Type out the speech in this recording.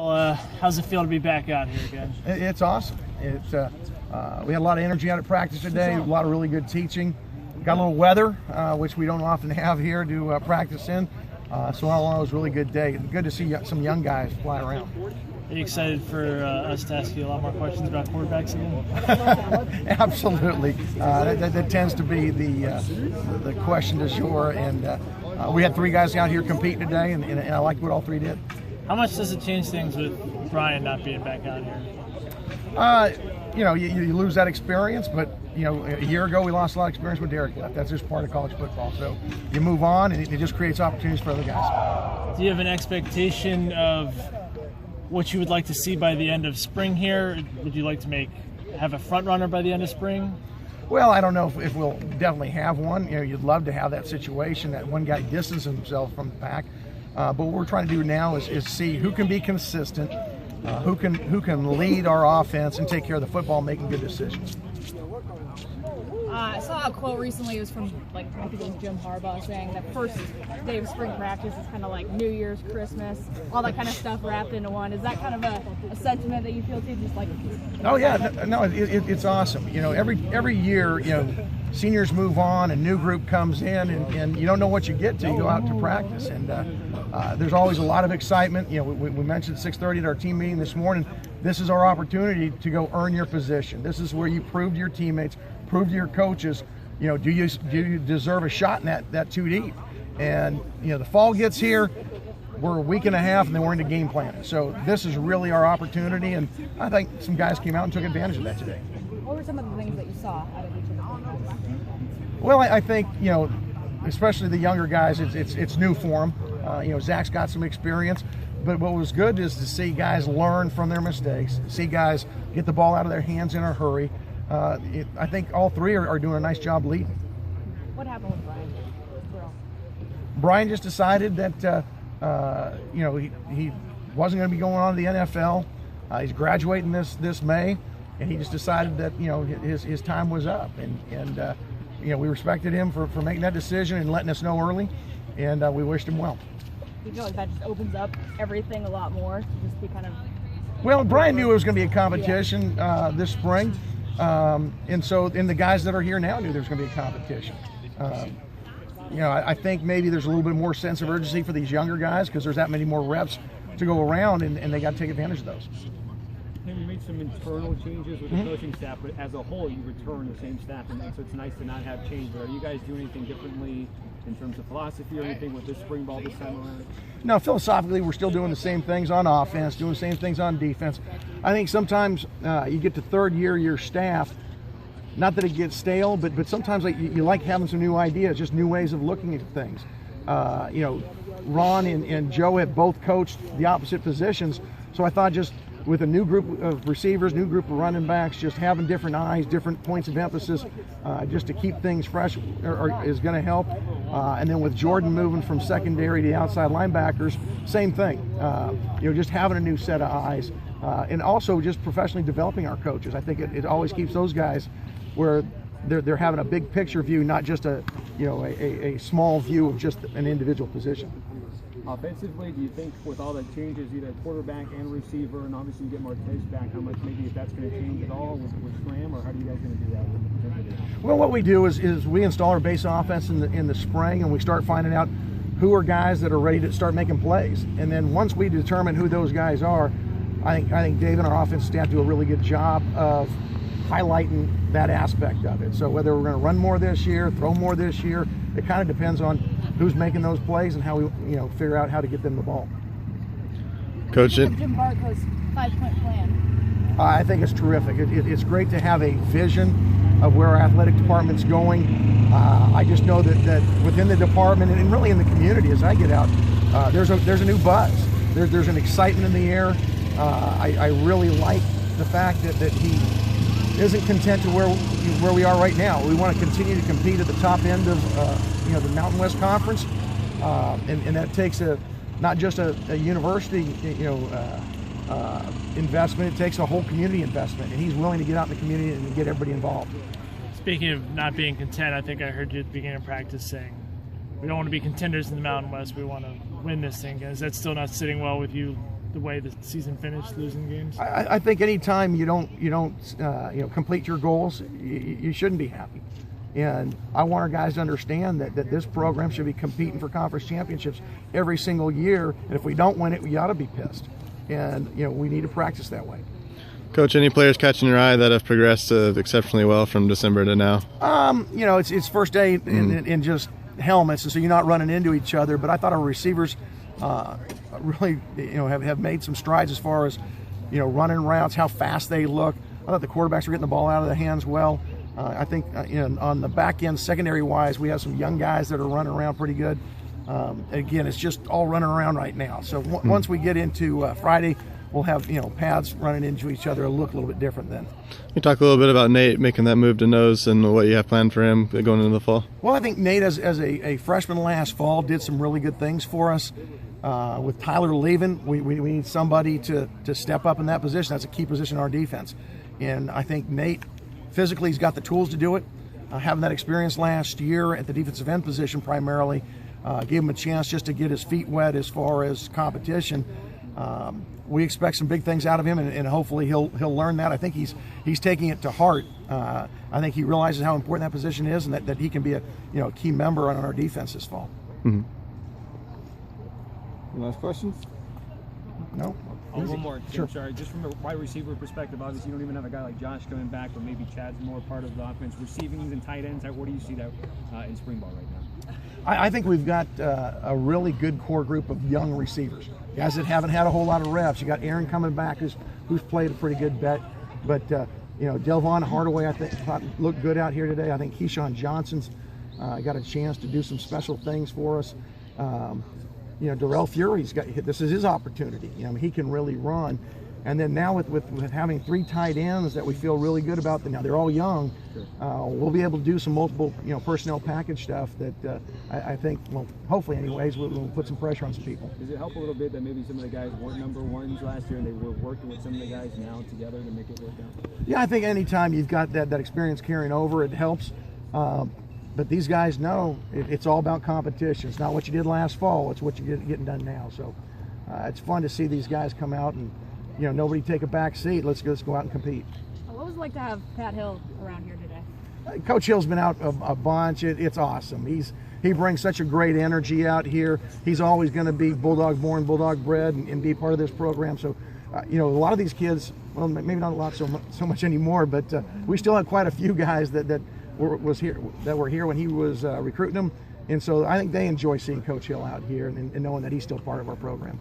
Well, how's it feel to be back out here again? It's awesome. We had a lot of energy out at practice today, a lot of really good teaching. Got a little weather, which we don't often have here to practice in. So all in all, it was a really good day. Good to see some young guys fly around. Are you excited for us to ask you a lot more questions about quarterbacks again? Absolutely. That tends to be the question du jour. And we had 3 guys out here compete today, and I liked what all 3 did. How much does it change things with Brian not being back out here? You lose that experience, but a year ago we lost a lot of experience with Derek left. That's just part of college football. So you move on, and it just creates opportunities for other guys. Do you have an expectation of what you would like to see by the end of spring here? Would you like to have a front runner by the end of spring? Well, I don't know if we'll definitely have one. You'd love to have that situation that one guy distances himself from the pack. But what we're trying to do now is see who can be consistent, who can lead our offense and take care of the football, making good decisions. I saw a quote recently. It was from, I think it was Jim Harbaugh, saying that first day of spring practice is kind of like New Year's, Christmas, all that kind of stuff wrapped into one. Is that kind of a sentiment that you feel too? Just like, oh yeah, no, it's awesome. Every year, seniors move on, a new group comes in, and you don't know what you get till you go out to practice. And there's always a lot of excitement. We mentioned 6:30 at our team meeting this morning. This is our opportunity to go earn your position. This is where you prove to your teammates, prove to your coaches, do you deserve a shot in that 2 deep? And the fall gets here, we're a week and a half, and then we're into game planning. So this is really our opportunity, and I think some guys came out and took advantage of that today. What were some of the things that you saw out of each of the games? Well, I think especially the younger guys, it's new for them. Zach's got some experience. But what was good is to see guys learn from their mistakes, see guys get the ball out of their hands in a hurry. I think all 3 are doing a nice job leading. What happened with Brian? Brian just decided that he wasn't going to be going on to the NFL. He's graduating this May, and he just decided that his time was up. And we respected him for making that decision and letting us know early, and we wished him well. You feel like that just opens up everything a lot more to just be kind of... Well, Brian knew it was going to be a competition this spring, and the guys that are here now knew there was going to be a competition. I think maybe there's a little bit more sense of urgency for these younger guys because there's that many more reps to go around, and they got to take advantage of those. And you made some internal changes with the coaching staff, but as a whole, you return the same staff, and so it's nice to not have change. But are you guys doing anything differently in terms of philosophy or anything with this spring ball this time around? No, philosophically, we're still doing the same things on offense, doing the same things on defense. I think sometimes you get to third year, your staff, not that it gets stale, but sometimes you like having some new ideas, just new ways of looking at things. Ron and Joe have both coached the opposite positions, so I thought just with a new group of receivers, new group of running backs, just having different eyes, different points of emphasis, just to keep things fresh is going to help. And then with Jordan moving from secondary to outside linebackers, same thing. Just having a new set of eyes, and also just professionally developing our coaches. I think it always keeps those guys where they're having a big picture view, not just a small view of just an individual position. Offensively, do you think with all the changes, either quarterback and receiver, and obviously you get Marquez back, how much maybe if that's going to change at all with Graham, or how are you guys going to do that? Well, what we do is we install our base offense in the spring, and we start finding out who are guys that are ready to start making plays. And then once we determine who those guys are, I think Dave and our offense staff do a really good job of highlighting that aspect of it. So whether we're going to run more this year, throw more this year, it kind of depends on who's making those plays and how we figure out how to get them the ball. Coach, Jim Barco's 5-point plan. I think it's terrific. It's great to have a vision of where our athletic department's going. I just know that within the department and really in the community as I get out, there's a new buzz. There's an excitement in the air. I really like the fact that he isn't content to where we are right now. We want to continue to compete at the top end of the Mountain West Conference, and that takes not just a university investment. It takes a whole community investment, and he's willing to get out in the community and get everybody involved. Speaking of not being content, I think I heard you at the beginning of practice saying we don't want to be contenders in the Mountain West. We want to win this thing. Is that still not sitting well with you the way the season finished, losing games? I think anytime you don't complete your goals, you shouldn't be happy. And I want our guys to understand that this program should be competing for conference championships every single year. And if we don't win it, we ought to be pissed. And we need to practice that way. Coach, any players catching your eye that have progressed exceptionally well from December to now? It's first day in just helmets, and so you're not running into each other. But I thought our receivers really, have made some strides as far as, running routes, how fast they look. I thought the quarterbacks were getting the ball out of the hands well. I think, on the back end, secondary-wise, we have some young guys that are running around pretty good. Again, it's just all running around right now. So once we get into Friday, we'll have paths running into each other. It'll look a little bit different then. Can you talk a little bit about Nate making that move to nose and what you have planned for him going into the fall? Well, I think Nate, as a freshman last fall, did some really good things for us. With Tyler leaving, we need somebody to step up in that position. That's a key position in our defense. And I think Nate, physically, he's got the tools to do it. Having that experience last year at the defensive end position primarily gave him a chance just to get his feet wet as far as competition. We expect some big things out of him, and hopefully he'll learn that. I think he's taking it to heart. I think he realizes how important that position is, and that he can be a key member on our defense this fall. Mm-hmm. Last questions? No. One more. Sure. Sorry, just from a wide receiver perspective, obviously you don't even have a guy like Josh coming back, but maybe Chad's more part of the offense. Receiving and tight ends, where do you see that in spring ball right now? I think we've got a really good core group of young receivers, guys that haven't had a whole lot of reps. You got Aaron coming back, who's played a pretty good bet, but Delvon Hardaway, I thought looked good out here today. I think Keyshawn Johnson's got a chance to do some special things for us. Darrell Fury's this is his opportunity. He can really run. And then now with having 3 tight ends that we feel really good about, now they're all young, we'll be able to do some multiple personnel package stuff that I think, well, hopefully anyways, we'll put some pressure on some people. Does it help a little bit that maybe some of the guys weren't number ones last year and they were working with some of the guys now together to make it work out? Yeah, I think anytime you've got that experience carrying over, it helps. But these guys know it's all about competition. It's not what you did last fall, it's what you're getting done now. So it's fun to see these guys come out and nobody take a back seat. Let's go out and compete. What was it like to have Pat Hill around here today? Coach Hill's been out a bunch. It's awesome. He brings such a great energy out here. He's always going to be Bulldog born, Bulldog bred, and be part of this program. So, a lot of these kids, well, maybe not a lot so much anymore, but we still have quite a few guys that were here when he was recruiting them. And so I think they enjoy seeing Coach Hill out here and knowing that he's still part of our program.